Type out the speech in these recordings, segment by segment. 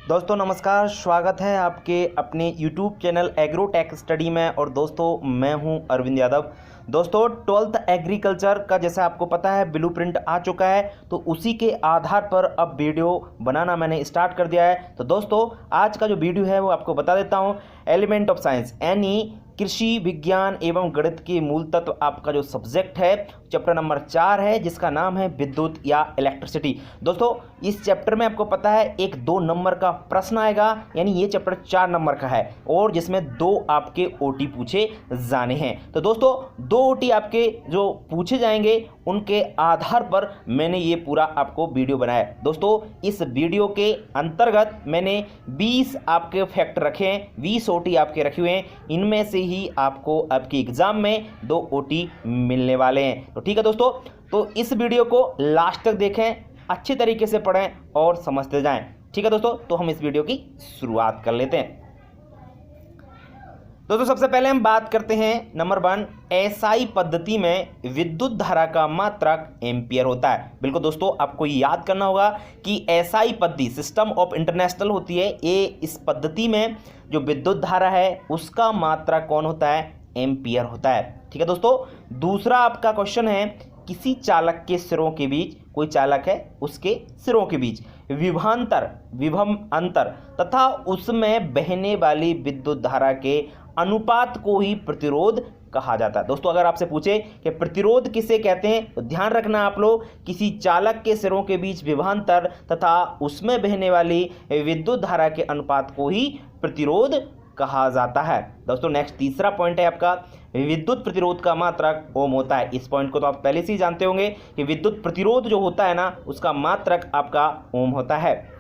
दोस्तों नमस्कार, स्वागत है आपके अपने YouTube चैनल एग्रोटेक स्टडी में। और दोस्तों मैं हूं अरविंद यादव। दोस्तों 12th एग्रीकल्चर का जैसा आपको पता है ब्लूप्रिंट आ चुका है, तो उसी के आधार पर अब वीडियो बनाना मैंने स्टार्ट कर दिया है। तो दोस्तों आज का जो वीडियो है वो आपको बता देता हूं। एलिमेंट ऑफ साइंस यानी कृषि विज्ञान एवं गणित के मूल तत्व आपका जो सब्जेक्ट है चैप्टर नंबर 4 है, जिसका नाम है विद्युत या इलेक्ट्रिसिटी। दोस्तों इस चैप्टर में आपको पता है एक 2 नंबर का प्रश्न आएगा, यानी ये चैप्टर 4 नंबर का है और जिसमें 2 आपके ओटी पूछे जाने हैं। तो दोस्तों 2 ओटी आपके जो पूछे जाएंगे उनके आधार पर मैंने ये पूरा आपको वीडियो बनाया है। दोस्तों इस वीडियो के अंतर्गत मैंने 20 आपके फैक्ट रखे हैं, 20 ओटी आपके रखे हुए हैं। इनमें से ही आपको आपके एग्जाम में 2 ओटी मिलने वाले हैं। तो ठीक है दोस्तों, तो इस वीडियो को लास्ट तक देखें, अच्छे तरीके से पढ़ें और समझते जाएं। ठीक है दोस्तों, तो हम इस वीडियो की शुरुआत कर लेते हैं। दोस्तों सबसे पहले हम बात करते हैं नंबर 1, एसआई पद्धति में विद्युत धारा का मात्रक एम्पियर होता है। बिल्कुल दोस्तों, आपको याद करना होगा कि एसआई पद्धति सिस्टम ऑफ इंटरनेशनल होती है। ये इस पद्धति में जो विद्युत धारा है उसका मात्रक कौन होता है? एम्पियर होता है। ठीक है दोस्तों, दूसरा आपका क्वेश्चन है, किसी चालक के सिरों के बीच, कोई चालक है उसके सिरों के बीच विभव अंतर तथा उसमें बहने वाली विद्युत धारा के अनुपात को ही प्रतिरोध कहा जाता है। दोस्तों अगर आपसे पूछे कि प्रतिरोध किसे कहते हैं, तो ध्यान रखना आप लोग, किसी चालक के सिरों के बीच विभवांतर तथा उसमें बहने वाली विद्युत धारा के अनुपात को ही प्रतिरोध कहा जाता है। दोस्तों नेक्स्ट तीसरा पॉइंट है आपका, विद्युत प्रतिरोध का मात्रक ओम होता है। इस पॉइंट को तो आप पहले से ही जानते होंगे कि विद्युत प्रतिरोध जो होता है ना उसका मात्रक आपका ओम होता है।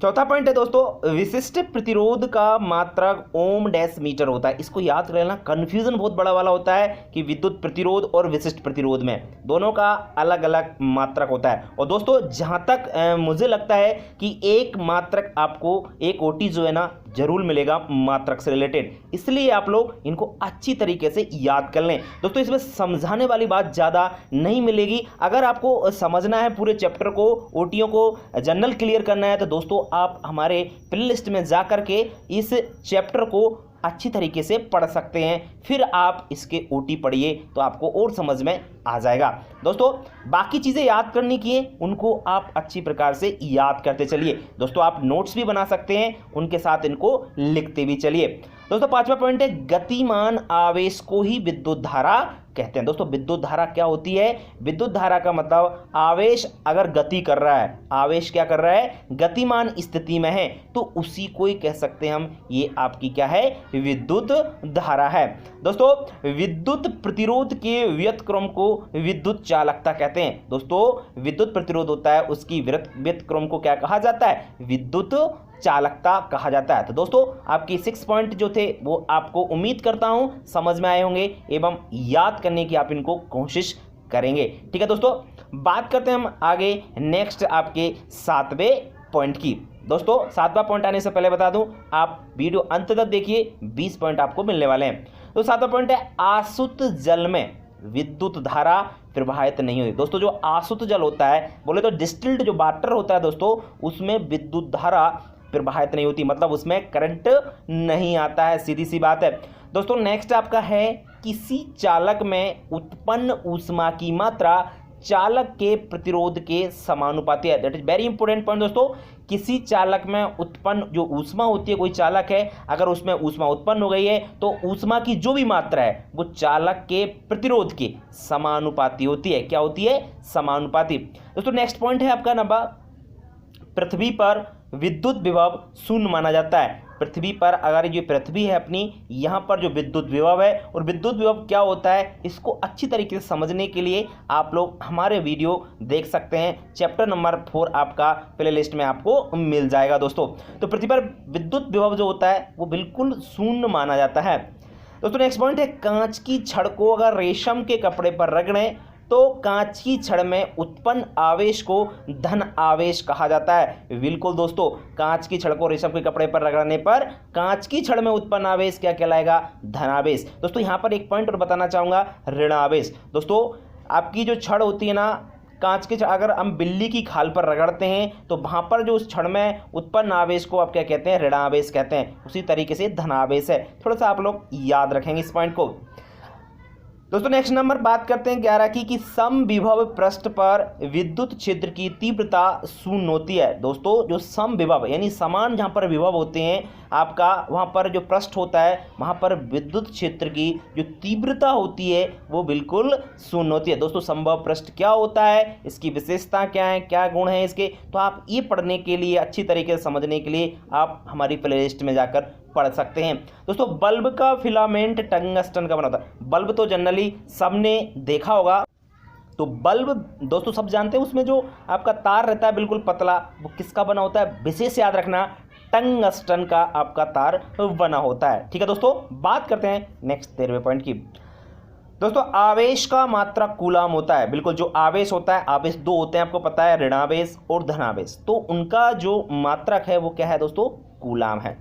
चौथा पॉइंट है दोस्तों, विशिष्ट प्रतिरोध का मात्रक ओम डैश मीटर होता है। इसको याद कर लेना, कंफ्यूजन बहुत बड़ा वाला होता है कि विद्युत प्रतिरोध और विशिष्ट प्रतिरोध में दोनों का अलग अलग मात्रक होता है। और दोस्तों जहां तक मुझे लगता है कि एक मात्रक आपको एक ओटी जो है ना जरूर मिलेगा मात्रक से रिलेटेड, इसलिए आप लोग इनको अच्छी तरीके से याद कर लें। दोस्तों इसमें समझाने वाली बात ज़्यादा नहीं मिलेगी। अगर आपको समझना है पूरे चैप्टर को, ओटियों को जनरल क्लियर करना है, तो दोस्तों आप हमारे प्ले लिस्ट में जा कर के इस चैप्टर को अच्छी तरीके से पढ़ सकते हैं। फिर आप इसके ओटी पढ़िए तो आपको और समझ में आ जाएगा। दोस्तों बाकी चीज़ें याद करनी की है, उनको आप अच्छी प्रकार से याद करते चलिए। दोस्तों आप नोट्स भी बना सकते हैं, उनके साथ इनको लिखते भी चलिए। दोस्तों 5वां पॉइंट है, गतिमान आवेश को ही विद्युत धारा कहते हैं। दोस्तों विद्युत धारा क्या होती है? विद्युत धारा का मतलब आवेश अगर गति कर रहा है, आवेश क्या कर रहा है? गतिमान स्थिति में है, तो उसी को ही कह सकते हैं हम, ये आपकी क्या है? विद्युत धारा है। दोस्तों विद्युत प्रतिरोध के व्युत्क्रम को विद्युत चालकता कहते हैं। दोस्तों विद्युत प्रतिरोध होता है, उसकी व्युत्क्रम को क्या कहा जाता है? विद्युत चालकता कहा जाता है। तो दोस्तों आपके 6 पॉइंट जो थे वो आपको उम्मीद करता हूं समझ में आए होंगे एवं याद करने की आप इनको कोशिश करेंगे। ठीक है दोस्तों, बात करते हैं हम आगे नेक्स्ट आपके 7वें पॉइंट की। दोस्तों 7वां पॉइंट आने से पहले बता दूं, आप वीडियो अंत तक देखिए, 20 पॉइंट आपको मिलने वाले हैं। तो 7वां पॉइंट है, आसुत जल में विद्युत धारा प्रवाहित नहीं हुई। दोस्तों जो आसुत जल होता है, बोले तो डिस्टिल्ड जो वाटर होता है दोस्तों, उसमें विद्युत धारा प्रवाहित नहीं होती, मतलब उसमें करंट नहीं आता है, सीधी सी बात है। दोस्तों नेक्स्ट आपका है, किसी चालक में उत्पन्न ऊष्मा की मात्रा चालक के प्रतिरोध के समानुपाती है। That is very important point दोस्तों। किसी चालक में उत्पन्न जो ऊष्मा होती है, कोई चालक है अगर उसमें ऊष्मा उत्पन्न हो गई है तो ऊष्मा की जो भी मात्रा है वो चालक के प्रतिरोध के समानुपाती होती है। क्या होती है? समानुपाती। दोस्तों नेक्स्ट पॉइंट है आपका नंबर, पृथ्वी पर विद्युत विभव शून्य माना जाता है। पृथ्वी पर अगर ये पृथ्वी है अपनी, यहाँ पर जो विद्युत विभव है, और विद्युत विभव क्या होता है इसको अच्छी तरीके से समझने के लिए आप लोग हमारे वीडियो देख सकते हैं। चैप्टर नंबर 4 आपका प्ले लिस्ट में आपको मिल जाएगा दोस्तों। तो पृथ्वी पर विद्युत विभव जो होता है वो बिल्कुल शून्य माना जाता है। दोस्तों नेक्स्ट पॉइंट है, कांच की छड़ को अगर रेशम के कपड़े पर रगड़ें तो कांच की छड़ में उत्पन्न आवेश को धन आवेश कहा जाता है। बिल्कुल दोस्तों, कांच की छड़ को रेशम के कपड़े पर रगड़ने पर कांच की छड़ में उत्पन्न आवेश क्या कहलाएगा? धनावेश। दोस्तों यहाँ पर एक पॉइंट और बताना चाहूँगा, ऋणावेश। दोस्तों आपकी जो छड़ होती है ना, कांच के अगर हम बिल्ली की खाल पर रगड़ते हैं तो वहाँ पर जो उस क्षण में उत्पन्न आवेश को आप क्या कहते हैं, ऋणावेश कहते हैं। उसी तरीके से धनावेश है। थोड़ा सा आप लोग याद रखेंगे इस पॉइंट को। दोस्तों नेक्स्ट नंबर बात करते हैं 11 की, कि समविभव पृष्ठ पर विद्युत क्षेत्र की तीव्रता शून्य होती है। दोस्तों जो समविभव यानी समान जहां पर विभव होते हैं आपका, वहां पर जो पृष्ठ होता है वहां पर विद्युत क्षेत्र की जो तीव्रता होती है वो बिल्कुल शून्य होती है। दोस्तों समविभव पृष्ठ क्या होता है, इसकी विशेषता क्या है, क्या गुण है इसके, तो आप ये पढ़ने के लिए, अच्छी तरीके से समझने के लिए आप हमारी प्लेलिस्ट में जाकर पढ़ सकते हैं। दोस्तों बल्ब का फिलामेंट टंगस्टन का बना होता है। बल्ब तो जनरली सबने देखा होगा, तो बल्ब दोस्तों सब जानते हैं, उसमें जो आपका तार रहता है बिल्कुल पतला, वो किसका बना होता है, विशेष याद रखना, टंगस्टन का आपका तार बना होता है। ठीक है दोस्तों, बात करते हैं नेक्स्ट 13वें पॉइंट की। दोस्तों आवेश का मात्रक कूलाम होता है। बिल्कुल जो आवेश होता है, आवेश दो होते हैं आपको पता है, ऋणावेश और धनावेश, तो उनका जो मात्रक है वो क्या है दोस्तों, कूलाम है।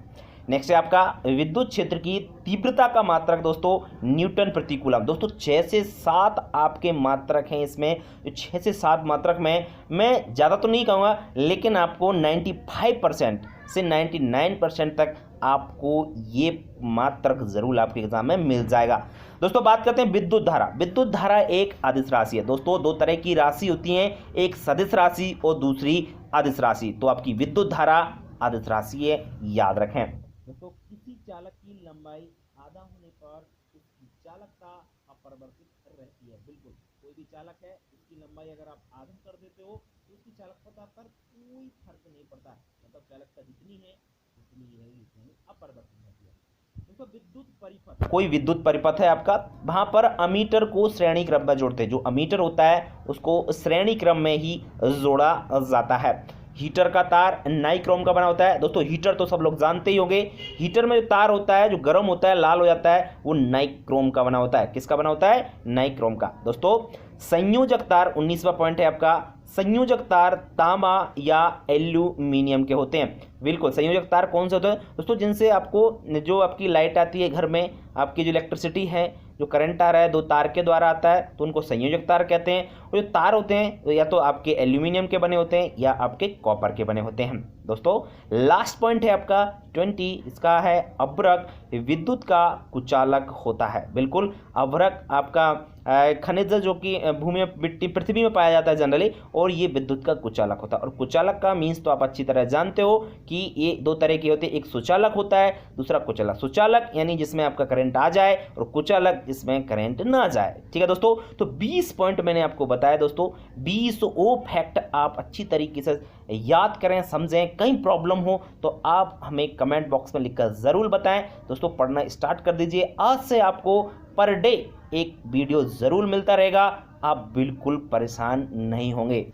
नेक्स्ट है आपका विद्युत क्षेत्र की तीव्रता का मात्रक दोस्तों न्यूटन प्रति कूलम। दोस्तों 6 से 7 आपके मात्रक हैं इसमें। 6 से 7 मात्रक में मैं ज़्यादा तो नहीं कहूँगा, लेकिन आपको 95% से 99% तक आपको ये मात्रक जरूर आपके एग्जाम में मिल जाएगा। दोस्तों बात करते हैं विद्युत धारा। विद्युत धारा एक अदिश राशि है। दोस्तों दो तरह की राशि होती हैं, एक सदिश राशि और दूसरी अदिश राशि। तो आपकी विद्युत धारा अदिश राशि है, याद रखें। दोस्तों किसी चालक की लंबाई आधा होने पर उसकी चालकता अपरिवर्तित रहती है। बिल्कुल कोई भी चालक है, उसकी लंबाई अगर आप आधा कर देते हो तो उसकी चालकता पर कोई फर्क नहीं पड़ता, मतलब चालकता जितनी है उतनी ही रहेगी, यानी अपरिवर्तित रहती है। दोस्तों विद्युत परिपथ, कोई विद्युत परिपथ है आपका, वहां पर अमीटर को श्रेणी क्रम में जोड़ते हैं। जो अमीटर होता है उसको श्रेणी क्रम में ही जोड़ा जाता है। हीटर का तार नाइक्रोम का बना होता है। दोस्तों हीटर तो सब लोग जानते ही होंगे, हीटर में जो तार होता है जो गर्म होता है, लाल हो जाता है, वो नाइक्रोम का बना होता है। किसका बना होता है, नाइक्रोम का। दोस्तों संयोजक तार 19वां पॉइंट है आपका, संयोजक तार तांबा या एल्यूमिनियम के होते हैं। बिल्कुल संयोजक तार कौन से होते हैं दोस्तों, जिनसे आपको जो आपकी लाइट आती है घर में, आपकी जो इलेक्ट्रिसिटी है, जो करंट आ रहा है, दो तार के द्वारा आता है, तो उनको संयोजक तार कहते हैं। और जो तार होते हैं तो या तो आपके एल्यूमिनियम के बने होते हैं या आपके कॉपर के बने होते हैं। दोस्तों लास्ट पॉइंट है आपका 20, इसका है अभ्रक विद्युत का कुचालक होता है। बिल्कुल अभ्रक आपका खनिज जो कि भूमि मिट्टी पृथ्वी में पाया जाता है जनरली, और ये विद्युत का कुचालक होता है। और कुचालक का मीन्स तो आप अच्छी तरह जानते हो कि ये दो तरह के होते हैं, एक सुचालक होता है, दूसरा कुचालक। सुचालक यानी जिसमें आपका करंट आ जाए, और कुचालक जिसमें करंट ना जाए। ठीक है दोस्तों, तो 20 पॉइंट मैंने आपको बताया दोस्तों। 20 वो फैक्ट आप अच्छी तरीके से याद करें, समझें। कहीं प्रॉब्लम हो तो आप हमें कमेंट बॉक्स में लिखकर ज़रूर बताएं। दोस्तों पढ़ना स्टार्ट कर दीजिए। आज से आपको पर डे एक वीडियो ज़रूर मिलता रहेगा, आप बिल्कुल परेशान नहीं होंगे।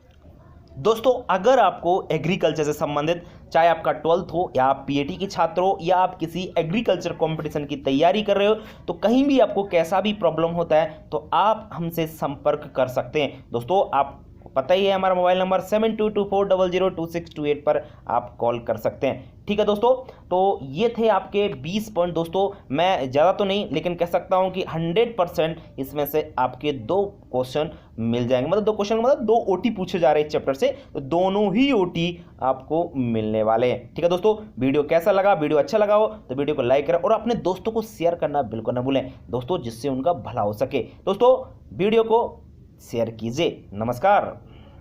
दोस्तों अगर आपको एग्रीकल्चर से संबंधित, चाहे आपका 12th हो या आप पीएटी के छात्र हो या आप किसी एग्रीकल्चर कंपटीशन की तैयारी कर रहे हो, तो कहीं भी आपको कैसा भी प्रॉब्लम होता है तो आप हमसे संपर्क कर सकते हैं। दोस्तों आप पता ही है हमारा मोबाइल नंबर 7224002628 पर आप कॉल कर सकते हैं। ठीक है दोस्तों, तो ये थे आपके 20 पॉइंट। दोस्तों मैं ज़्यादा तो नहीं, लेकिन कह सकता हूँ कि 100% इसमें से आपके 2 क्वेश्चन मिल जाएंगे। मतलब 2 क्वेश्चन मतलब 2 ओटी पूछे जा रहे हैं इस चैप्टर से, तो दोनों ही ओटी आपको मिलने वाले हैं। ठीक है दोस्तों, वीडियो कैसा लगा, वीडियो अच्छा लगा हो तो वीडियो को लाइक करें और अपने दोस्तों को शेयर करना बिल्कुल ना भूलें दोस्तों, जिससे उनका भला हो सके। दोस्तों वीडियो को शेयर कीजिए। नमस्कार।